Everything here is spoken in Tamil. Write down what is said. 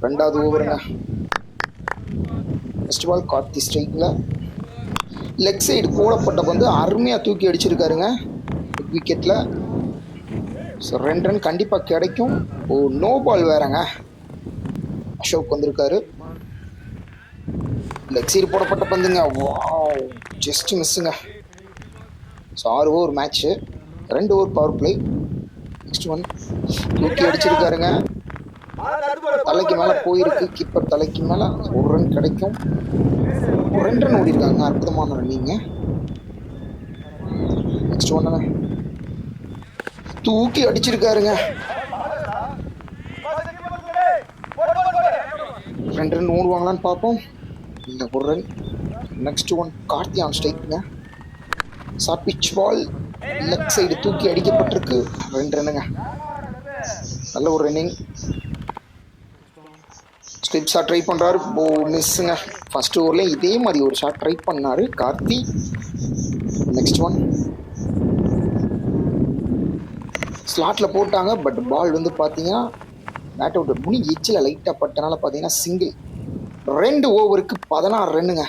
ரெண்டாவது ஓவருங்க. ஃபர்ஸ்ட் பால் கார்த்தி ஸ்ட்ரைக்கில் லெக் சைடு போடப்பட்ட பந்து அருமையாக தூக்கி அடிச்சிருக்காருங்க விக்கெட்டில். ஸோ 2 ரன் கண்டிப்பாக கிடைக்கும். நோ பால் வேறங்க. அசோக் வந்திருக்காரு. லெக் சைடு போடப்பட்ட பந்துங்க. வாவ், ஜஸ்ட் மிஸ்ஸுங்க. So 6 over match, 2 over power play. Next one தூக்கி அடிச்சிருக்காருங்க. தலைக்கு மேலே போயிருக்கு, கீப்பர் தலைக்கு மேலே. 1 ரன் கிடைக்கும். 2 ரன் ஓடி இருக்காங்க. அற்புதமான ரன்னிங்க. நெக்ஸ்ட் ஒன்னுங்க தூக்கி அடிச்சிருக்காருங்க. 2 ரன் ஓடுவாங்களான்னு பார்ப்போம். இல்லை, 1 run. Next one Karthi on ஸ்ட்ரைக்குங்க. Short pitch ball leg side தூக்கி அடிக்கப்பட்டிருக்கு. 2 ரன்னுங்க. நல்ல ஒரு ரன்னிங். ஸ்லிப் ஷாட் ட்ரை பண்ணுறாரு. மிஸ்ஸுங்க. ஃபர்ஸ்ட் ஓவரில் இதே மாதிரி ஒரு ஷாட் ட்ரை பண்ணார் கார்த்தி. நெக்ஸ்ட் ஒன் ஸ்லாட்டில் போட்டாங்க. பட் பால் வந்து பார்த்தீங்கன்னா பேட் அவுட் முனி எச்சில் லைட்டாக பட்டனால பார்த்தீங்கன்னா சிங்கிள். 2 ஓவருக்கு 16 ரன்னுங்க.